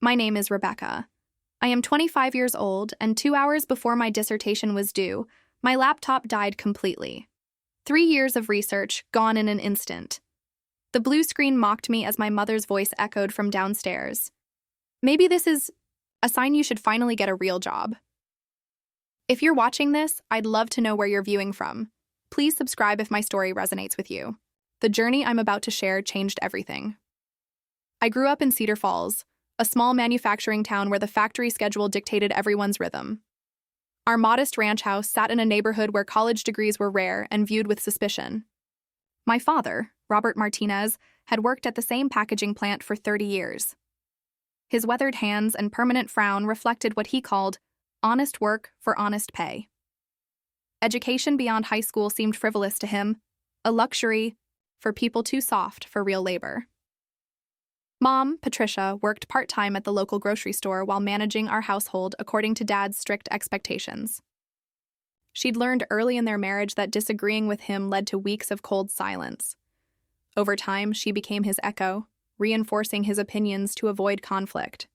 My name is Rebecca. I am 25 years old, and 2 hours before my dissertation was due, my laptop died completely. 3 years of research gone in an instant. The blue screen mocked me as my mother's voice echoed from downstairs. Maybe this is a sign you should finally get a real job. If you're watching this, I'd love to know where you're viewing from. Please subscribe if my story resonates with you. The journey I'm about to share changed everything. I grew up in Cedar Falls, a small manufacturing town where the factory schedule dictated everyone's rhythm. Our modest ranch house sat in a neighborhood where college degrees were rare and viewed with suspicion. My father, Robert Martinez, had worked at the same packaging plant for 30 years. His weathered hands and permanent frown reflected what he called honest work for honest pay. Education beyond high school seemed frivolous to him, a luxury for people too soft for real labor. Mom, Patricia, worked part-time at the local grocery store while managing our household according to Dad's strict expectations. She'd learned early in their marriage that disagreeing with him led to weeks of cold silence. Over time, she became his echo, reinforcing his opinions to avoid conflict.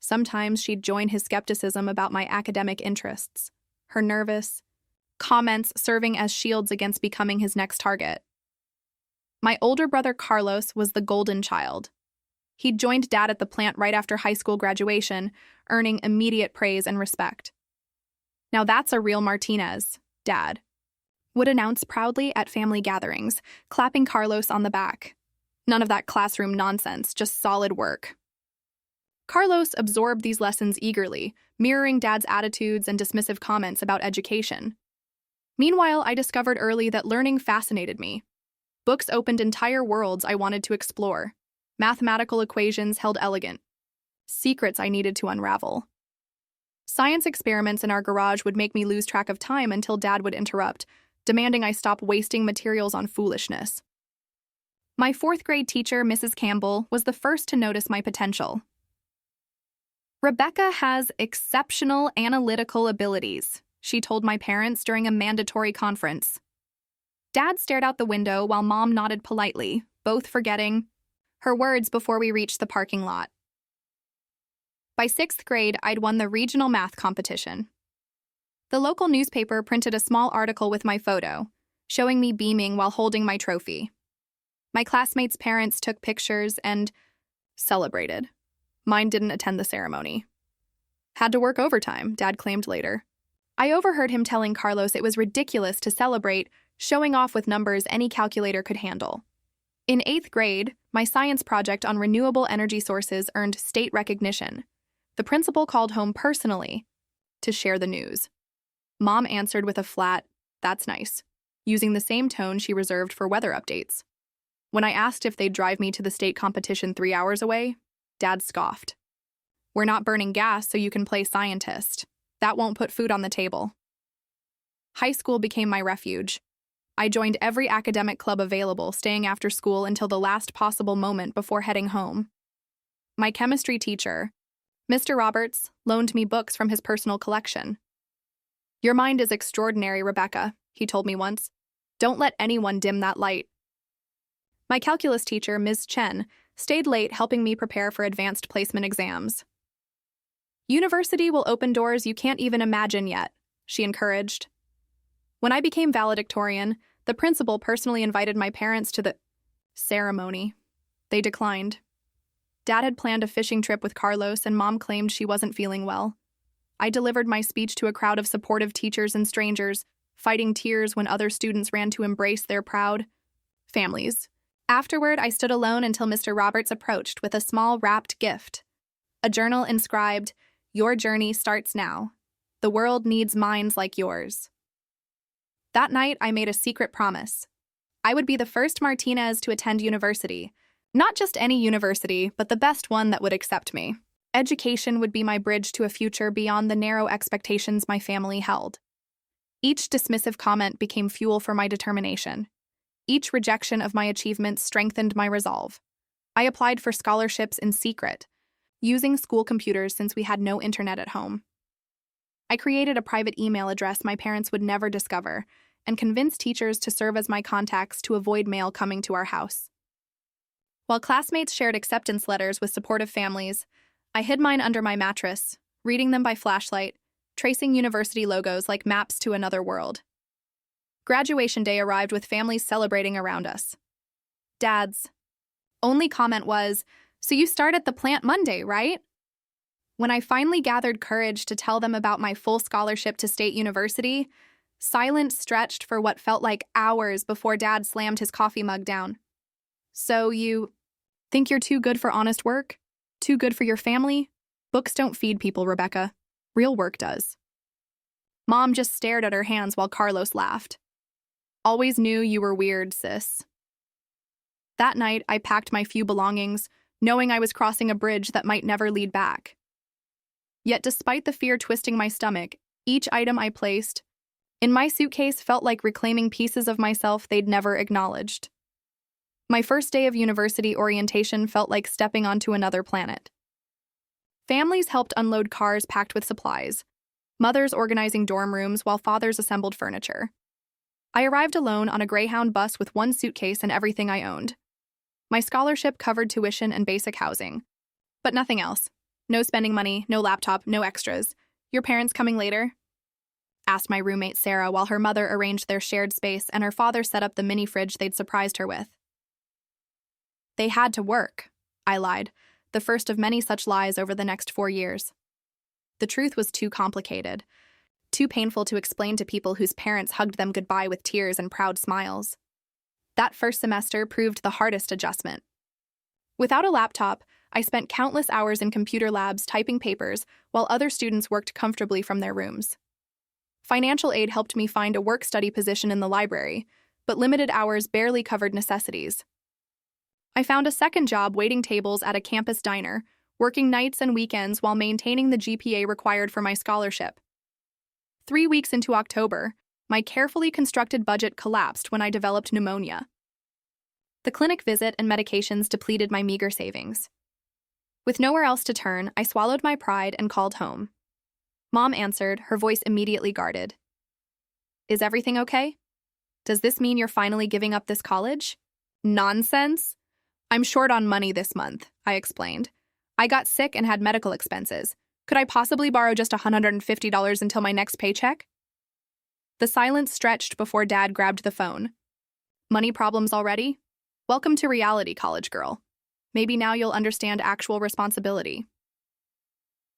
Sometimes she'd join his skepticism about my academic interests, her nervous comments serving as shields against becoming his next target. My older brother Carlos was the golden child. He'd joined Dad at the plant right after high school graduation, earning immediate praise and respect. "Now that's a real Martinez," Dad would announce proudly at family gatherings, clapping Carlos on the back. None of that classroom nonsense, just solid work. Carlos absorbed these lessons eagerly, mirroring Dad's attitudes and dismissive comments about education. Meanwhile, I discovered early that learning fascinated me. Books opened entire worlds I wanted to explore. Mathematical equations held elegant secrets I needed to unravel. Science experiments in our garage would make me lose track of time until Dad would interrupt, demanding I stop wasting materials on foolishness. My 4th grade teacher, Mrs. Campbell, was the first to notice my potential. "Rebecca has exceptional analytical abilities," she told my parents during a mandatory conference. Dad stared out the window while Mom nodded politely, both forgetting her words before we reached the parking lot. By 6th grade, I'd won the regional math competition. The local newspaper printed a small article with my photo, showing me beaming while holding my trophy. My classmates' parents took pictures and celebrated. Mine didn't attend the ceremony. "Had to work overtime," Dad claimed later. I overheard him telling Carlos it was ridiculous to celebrate, showing off with numbers any calculator could handle. In 8th grade, my science project on renewable energy sources earned state recognition. The principal called home personally to share the news. Mom answered with a flat, "That's nice," using the same tone she reserved for weather updates. When I asked if they'd drive me to the state competition 3 hours away, Dad scoffed. "We're not burning gas so you can play scientist. That won't put food on the table." High school became my refuge. I joined every academic club available, staying after school until the last possible moment before heading home. My chemistry teacher, Mr. Roberts, loaned me books from his personal collection. "Your mind is extraordinary, Rebecca," he told me once. "Don't let anyone dim that light." My calculus teacher, Ms. Chen, stayed late helping me prepare for advanced placement exams. "University will open doors you can't even imagine yet," she encouraged. When I became valedictorian, the principal personally invited my parents to the ceremony. They declined. Dad had planned a fishing trip with Carlos, and Mom claimed she wasn't feeling well. I delivered my speech to a crowd of supportive teachers and strangers, fighting tears when other students ran to embrace their proud families. Afterward, I stood alone until Mr. Roberts approached with a small wrapped gift, a journal inscribed, "Your journey starts now. The world needs minds like yours." That night, I made a secret promise. I would be the first Martinez to attend university. Not just any university, but the best one that would accept me. Education would be my bridge to a future beyond the narrow expectations my family held. Each dismissive comment became fuel for my determination. Each rejection of my achievements strengthened my resolve. I applied for scholarships in secret, using school computers since we had no internet at home. I created a private email address my parents would never discover, and convinced teachers to serve as my contacts to avoid mail coming to our house. While classmates shared acceptance letters with supportive families, I hid mine under my mattress, reading them by flashlight, tracing university logos like maps to another world. Graduation day arrived with families celebrating around us. Dad's only comment was, "So you start at the plant Monday, right?" When I finally gathered courage to tell them about my full scholarship to State University, silence stretched for what felt like hours before Dad slammed his coffee mug down. "So you think you're too good for honest work? Too good for your family? Books don't feed people, Rebecca. Real work does." Mom just stared at her hands while Carlos laughed. "Always knew you were weird, sis." That night, I packed my few belongings, knowing I was crossing a bridge that might never lead back. Yet despite the fear twisting my stomach, each item I placed in my suitcase felt like reclaiming pieces of myself they'd never acknowledged. My first day of university orientation felt like stepping onto another planet. Families helped unload cars packed with supplies, mothers organizing dorm rooms while fathers assembled furniture. I arrived alone on a Greyhound bus with one suitcase and everything I owned. My scholarship covered tuition and basic housing, but nothing else. No spending money, no laptop, no extras. "Your parents coming later?" asked my roommate Sarah while her mother arranged their shared space and her father set up the mini fridge they'd surprised her with. "They had to work," I lied, the first of many such lies over the next 4 years. The truth was too complicated, too painful to explain to people whose parents hugged them goodbye with tears and proud smiles. That first semester proved the hardest adjustment. Without a laptop, I spent countless hours in computer labs typing papers while other students worked comfortably from their rooms. Financial aid helped me find a work-study position in the library, but limited hours barely covered necessities. I found a second job waiting tables at a campus diner, working nights and weekends while maintaining the GPA required for my scholarship. 3 weeks into October, my carefully constructed budget collapsed when I developed pneumonia. The clinic visit and medications depleted my meager savings. With nowhere else to turn, I swallowed my pride and called home. Mom answered, her voice immediately guarded. "Is everything okay? Does this mean you're finally giving up this college?" "Nonsense. I'm short on money this month," I explained. "I got sick and had medical expenses. Could I possibly borrow just $150 until my next paycheck?" The silence stretched before Dad grabbed the phone. "Money problems already? Welcome to reality, college girl. Maybe now you'll understand actual responsibility."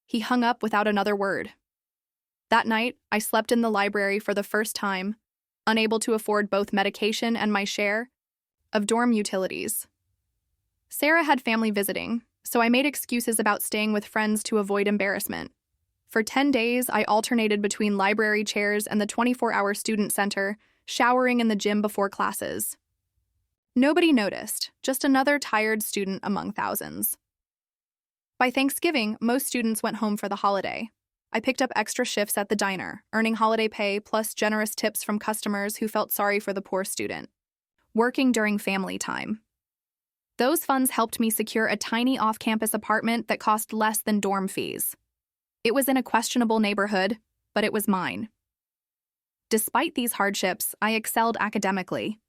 He hung up without another word. That night, I slept in the library for the first time, unable to afford both medication and my share of dorm utilities. Sarah had family visiting, so I made excuses about staying with friends to avoid embarrassment. For 10 days, I alternated between library chairs and the 24-hour student center, showering in the gym before classes. Nobody noticed, just another tired student among thousands. By Thanksgiving, most students went home for the holiday. I picked up extra shifts at the diner, earning holiday pay plus generous tips from customers who felt sorry for the poor student. Working during family time. Those funds helped me secure a tiny off-campus apartment that cost less than dorm fees. It was in a questionable neighborhood, but it was mine. Despite these hardships, I excelled academically.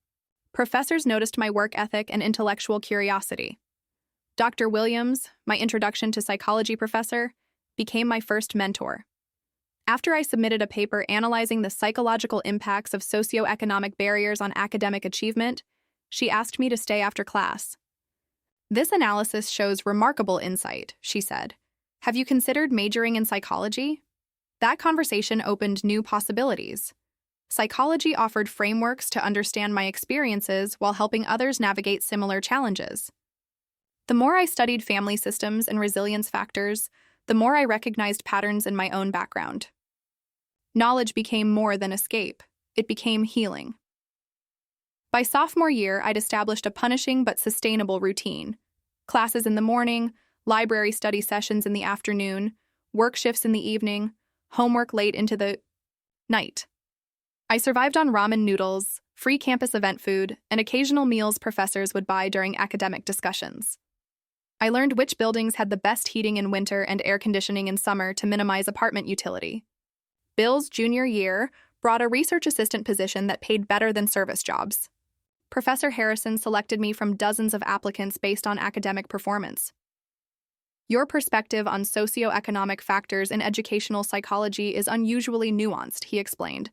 Professors noticed my work ethic and intellectual curiosity. Dr. Williams, my introduction to psychology professor, became my first mentor. After I submitted a paper analyzing the psychological impacts of socioeconomic barriers on academic achievement, she asked me to stay after class. "This analysis shows remarkable insight," she said. "Have you considered majoring in psychology?" That conversation opened new possibilities. Psychology offered frameworks to understand my experiences while helping others navigate similar challenges. The more I studied family systems and resilience factors, the more I recognized patterns in my own background. Knowledge became more than escape. It became healing. By sophomore year, I'd established a punishing but sustainable routine. Classes in the morning, library study sessions in the afternoon, work shifts in the evening, homework late into the night. I survived on ramen noodles, free campus event food, and occasional meals professors would buy during academic discussions. I learned which buildings had the best heating in winter and air conditioning in summer to minimize apartment utility. Bill's junior year brought a research assistant position that paid better than service jobs. Professor Harrison selected me from dozens of applicants based on academic performance. Your perspective on socioeconomic factors in educational psychology is unusually nuanced, he explained.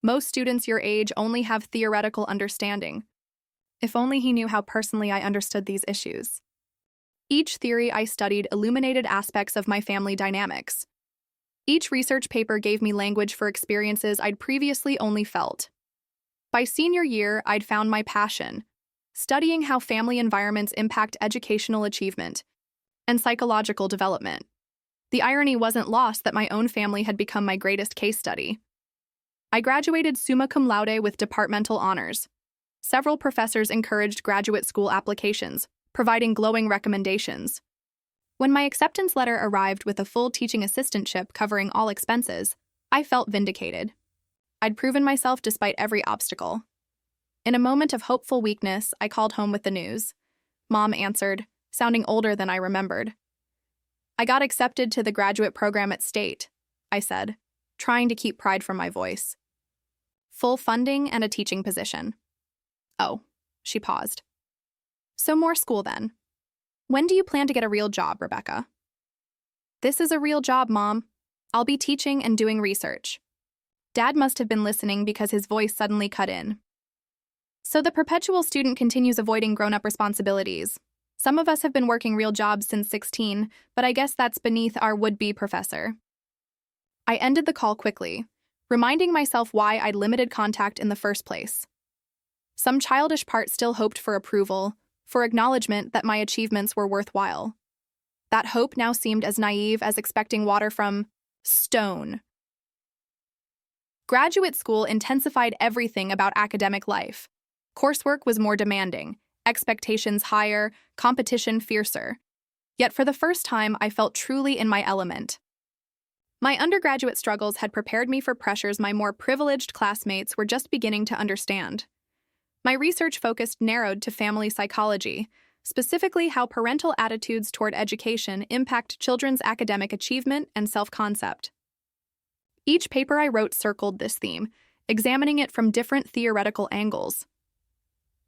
Most students your age only have theoretical understanding. If only he knew how personally I understood these issues. Each theory I studied illuminated aspects of my family dynamics. Each research paper gave me language for experiences I'd previously only felt. By senior year, I'd found my passion, studying how family environments impact educational achievement and psychological development. The irony wasn't lost that my own family had become my greatest case study. I graduated summa cum laude with departmental honors. Several professors encouraged graduate school applications, providing glowing recommendations. When my acceptance letter arrived with a full teaching assistantship covering all expenses, I felt vindicated. I'd proven myself despite every obstacle. In a moment of hopeful weakness, I called home with the news. Mom answered, sounding older than I remembered. I got accepted to the graduate program at State, I said, trying to keep pride from my voice. Full funding and a teaching position. Oh, she paused. So more school then. When do you plan to get a real job, Rebecca? This is a real job, Mom. I'll be teaching and doing research. Dad must have been listening because his voice suddenly cut in. So the perpetual student continues avoiding grown-up responsibilities. Some of us have been working real jobs since 16, but I guess that's beneath our would-be professor. I ended the call quickly, reminding myself why I'd limited contact in the first place. Some childish part still hoped for approval, for acknowledgement that my achievements were worthwhile. That hope now seemed as naive as expecting water from stone. Graduate school intensified everything about academic life. Coursework was more demanding, expectations higher, competition fiercer. Yet for the first time, I felt truly in my element. My undergraduate struggles had prepared me for pressures my more privileged classmates were just beginning to understand. My research focused narrowed to family psychology, specifically how parental attitudes toward education impact children's academic achievement and self-concept. Each paper I wrote circled this theme, examining it from different theoretical angles.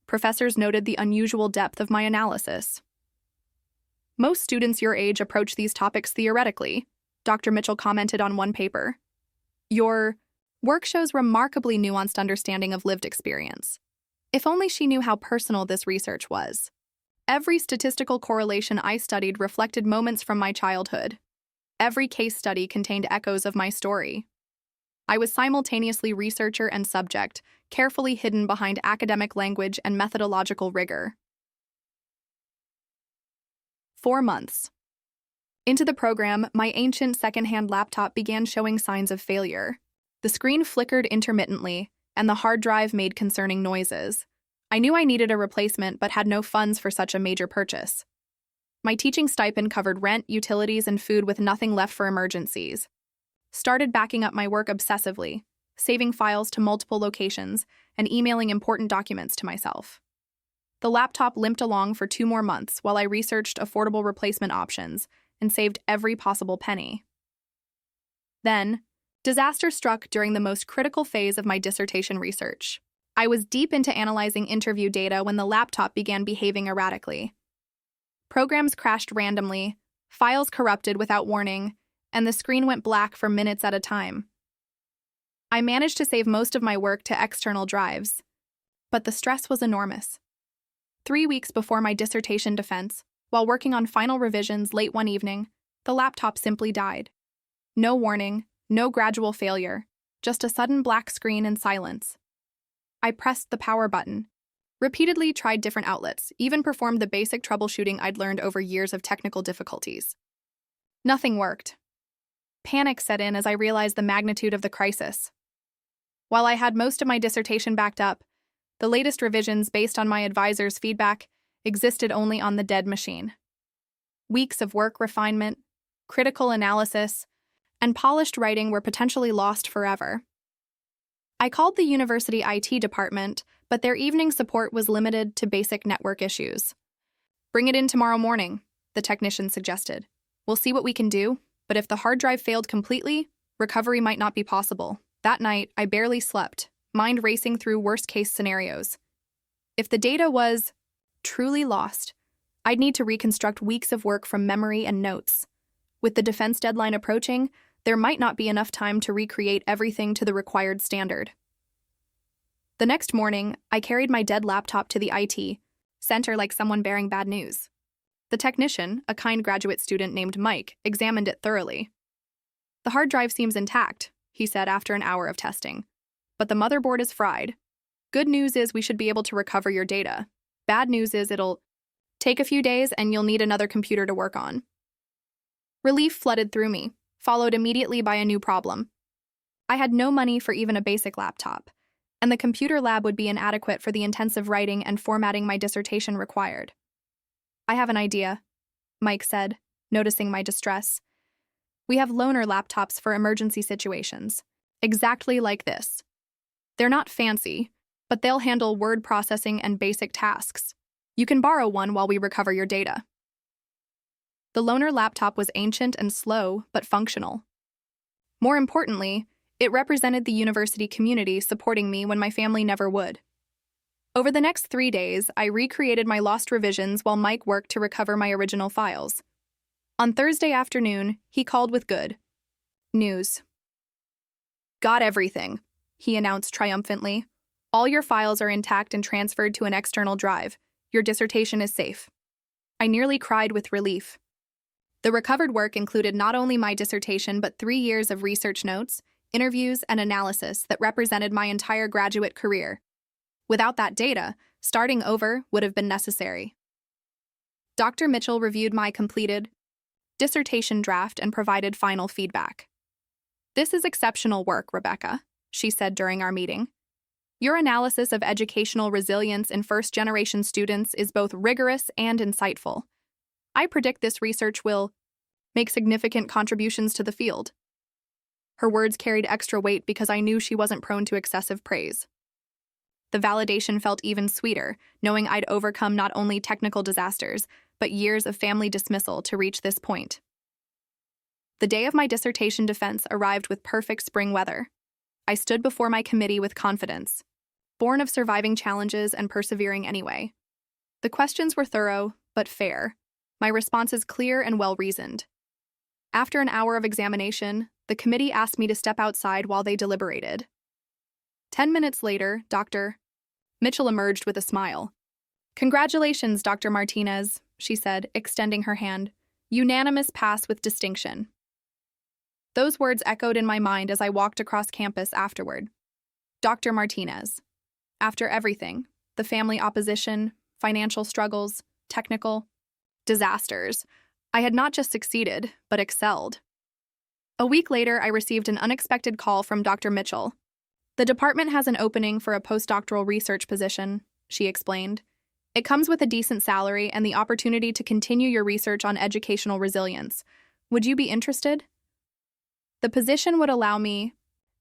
Professors noted the unusual depth of my analysis. Most students your age approach these topics theoretically, Dr. Mitchell commented on one paper. Your work shows remarkably nuanced understanding of lived experience. If only she knew how personal this research was. Every statistical correlation I studied reflected moments from my childhood. Every case study contained echoes of my story. I was simultaneously researcher and subject, carefully hidden behind academic language and methodological rigor. 4 months. Into the program, my ancient secondhand laptop began showing signs of failure. The screen flickered intermittently, and the hard drive made concerning noises. I knew I needed a replacement but had no funds for such a major purchase. My teaching stipend covered rent, utilities, and food with nothing left for emergencies. Started backing up my work obsessively, saving files to multiple locations, and emailing important documents to myself. The laptop limped along for 2 more months while I researched affordable replacement options and saved every possible penny. Then, disaster struck during the most critical phase of my dissertation research. I was deep into analyzing interview data when the laptop began behaving erratically. Programs crashed randomly, files corrupted without warning, and the screen went black for minutes at a time. I managed to save most of my work to external drives, but the stress was enormous. 3 weeks before my dissertation defense, while working on final revisions late one evening, the laptop simply died. No warning, no gradual failure, just a sudden black screen and silence. I pressed the power button, repeatedly tried different outlets, even performed the basic troubleshooting I'd learned over years of technical difficulties. Nothing worked. Panic set in as I realized the magnitude of the crisis. While I had most of my dissertation backed up, the latest revisions based on my advisor's feedback existed only on the dead machine. Weeks of work refinement, critical analysis, and polished writing were potentially lost forever. I called the university IT department, but their evening support was limited to basic network issues. "Bring it in tomorrow morning," the technician suggested. "We'll see what we can do, but if the hard drive failed completely, recovery might not be possible." That night, I barely slept, mind racing through worst-case scenarios. If the data was truly lost, I'd need to reconstruct weeks of work from memory and notes. With the defense deadline approaching, there might not be enough time to recreate everything to the required standard. The next morning, I carried my dead laptop to the IT center like someone bearing bad news. The technician, a kind graduate student named Mike, examined it thoroughly. "The hard drive seems intact," he said after an hour of testing. "But the motherboard is fried. Good news is we should be able to recover your data. Bad news is it'll take a few days and you'll need another computer to work on." Relief flooded through me, followed immediately by a new problem. I had no money for even a basic laptop, and the computer lab would be inadequate for the intensive writing and formatting my dissertation required. "I have an idea," Mike said, noticing my distress. "We have loaner laptops for emergency situations, exactly like this. They're not fancy, but they'll handle word processing and basic tasks. You can borrow one while we recover your data." The loaner laptop was ancient and slow, but functional. More importantly, it represented the university community supporting me when my family never would. Over the next 3 days, I recreated my lost revisions while Mike worked to recover my original files. On Thursday afternoon, he called with good news. "Got everything," he announced triumphantly. "All your files are intact and transferred to an external drive. Your dissertation is safe." I nearly cried with relief. The recovered work included not only my dissertation but 3 years of research notes, interviews, and analysis that represented my entire graduate career. Without that data, starting over would have been necessary. Dr. Mitchell reviewed my completed dissertation draft and provided final feedback. "This is exceptional work, Rebecca," she said during our meeting. "Your analysis of educational resilience in first-generation students is both rigorous and insightful. I predict this research will make significant contributions to the field." Her words carried extra weight because I knew she wasn't prone to excessive praise. The validation felt even sweeter, knowing I'd overcome not only technical disasters, but years of family dismissal to reach this point. The day of my dissertation defense arrived with perfect spring weather. I stood before my committee with confidence, born of surviving challenges and persevering anyway. The questions were thorough, but fair. My responses clear and well-reasoned. After an hour of examination, the committee asked me to step outside while they deliberated. 10 minutes later, Dr. Mitchell emerged with a smile. "Congratulations, Dr. Martinez," she said, extending her hand. "Unanimous pass with distinction." Those words echoed in my mind as I walked across campus afterward. Dr. Martinez. After everything, the family opposition, financial struggles, technical disasters, I had not just succeeded, but excelled. A week later, I received an unexpected call from Dr. Mitchell. "The department has an opening for a postdoctoral research position," she explained. "It comes with a decent salary and the opportunity to continue your research on educational resilience. Would you be interested?" The position would allow me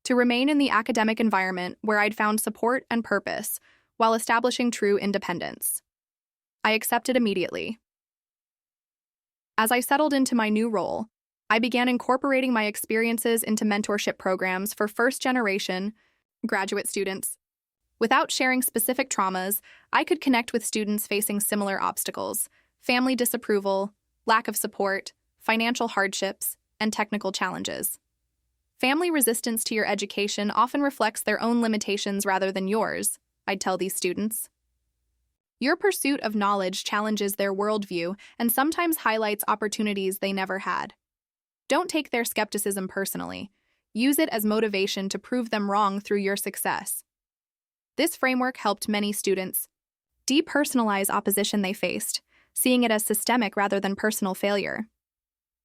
to remain in the academic environment where I'd found support and purpose while establishing true independence. I accepted immediately. As I settled into my new role, I began incorporating my experiences into mentorship programs for first-generation graduate students. Without sharing specific traumas, I could connect with students facing similar obstacles: family disapproval, lack of support, financial hardships, and technical challenges. Family resistance to your education often reflects their own limitations rather than yours, I'd tell these students. Your pursuit of knowledge challenges their worldview and sometimes highlights opportunities they never had. Don't take their skepticism personally. Use it as motivation to prove them wrong through your success. This framework helped many students depersonalize opposition they faced, seeing it as systemic rather than personal failure.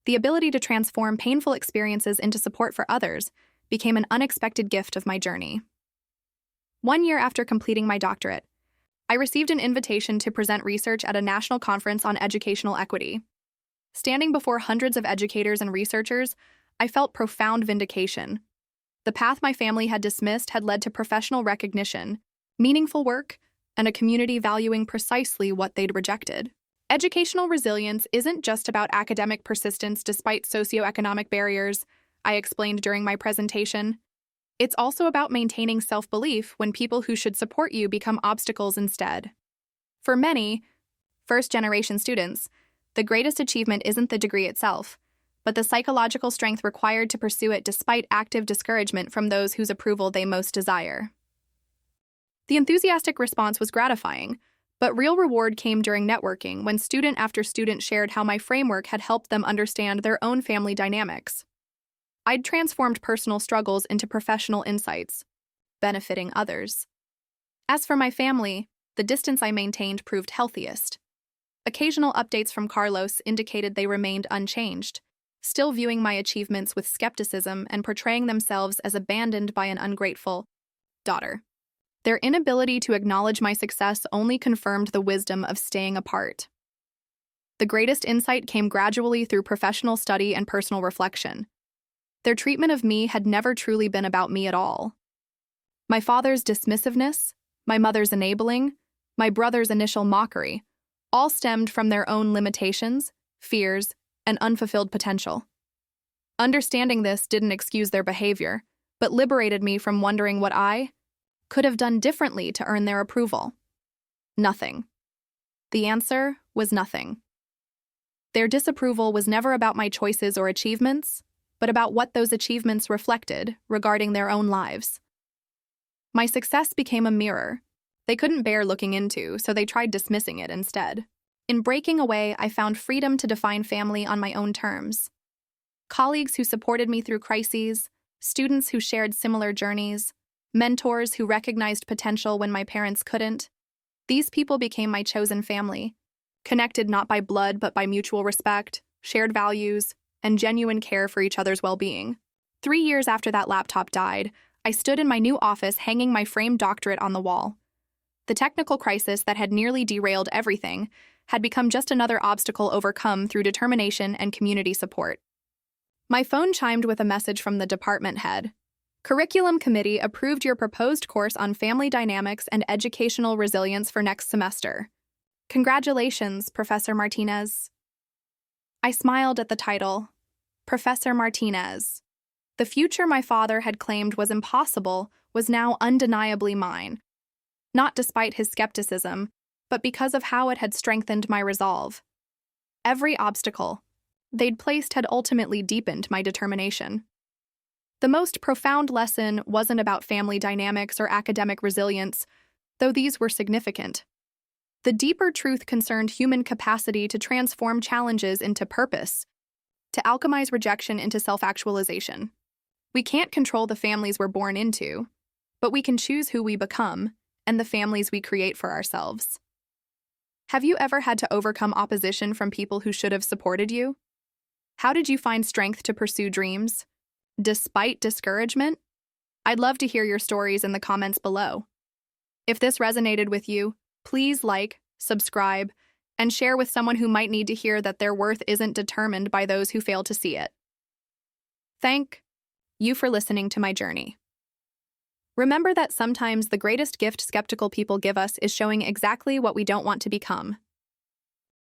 The ability to transform painful experiences into support for others became an unexpected gift of my journey. 1 year after completing my doctorate, I received an invitation to present research at a national conference on educational equity. Standing before hundreds of educators and researchers, I felt profound vindication. The path my family had dismissed had led to professional recognition, meaningful work, and a community valuing precisely what they'd rejected. Educational resilience isn't just about academic persistence despite socioeconomic barriers, I explained during my presentation. It's also about maintaining self-belief when people who should support you become obstacles instead. For many first-generation students, the greatest achievement isn't the degree itself, but the psychological strength required to pursue it despite active discouragement from those whose approval they most desire. The enthusiastic response was gratifying, but real reward came during networking when student after student shared how my framework had helped them understand their own family dynamics. I'd transformed personal struggles into professional insights, benefiting others. As for my family, the distance I maintained proved healthiest. Occasional updates from Carlos indicated they remained unchanged, still viewing my achievements with skepticism and portraying themselves as abandoned by an ungrateful daughter. Their inability to acknowledge my success only confirmed the wisdom of staying apart. The greatest insight came gradually through professional study and personal reflection. Their treatment of me had never truly been about me at all. My father's dismissiveness, my mother's enabling, my brother's initial mockery, all stemmed from their own limitations, fears, and unfulfilled potential. Understanding this didn't excuse their behavior, but liberated me from wondering what I could have done differently to earn their approval. Nothing. The answer was nothing. Their disapproval was never about my choices or achievements, but about what those achievements reflected regarding their own lives. My success became a mirror they couldn't bear looking into, so they tried dismissing it instead. In breaking away, I found freedom to define family on my own terms. Colleagues who supported me through crises, students who shared similar journeys, mentors who recognized potential when my parents couldn't. These people became my chosen family, connected not by blood but by mutual respect, shared values, and genuine care for each other's well-being. 3 years after that laptop died, I stood in my new office hanging my framed doctorate on the wall. The technical crisis that had nearly derailed everything had become just another obstacle overcome through determination and community support. My phone chimed with a message from the department head. Curriculum Committee approved your proposed course on family dynamics and educational resilience for next semester. Congratulations, Professor Martinez. I smiled at the title, Professor Martinez. The future my father had claimed was impossible was now undeniably mine, not despite his skepticism, but because of how it had strengthened my resolve. Every obstacle they'd placed had ultimately deepened my determination. The most profound lesson wasn't about family dynamics or academic resilience, though these were significant. The deeper truth concerned human capacity to transform challenges into purpose, to alchemize rejection into self-actualization. We can't control the families we're born into, but we can choose who we become and the families we create for ourselves. Have you ever had to overcome opposition from people who should have supported you? How did you find strength to pursue dreams, despite discouragement? I'd love to hear your stories in the comments below. If this resonated with you, please like, subscribe, and share with someone who might need to hear that their worth isn't determined by those who fail to see it. Thank you for listening to my journey. Remember that sometimes the greatest gift skeptical people give us is showing exactly what we don't want to become.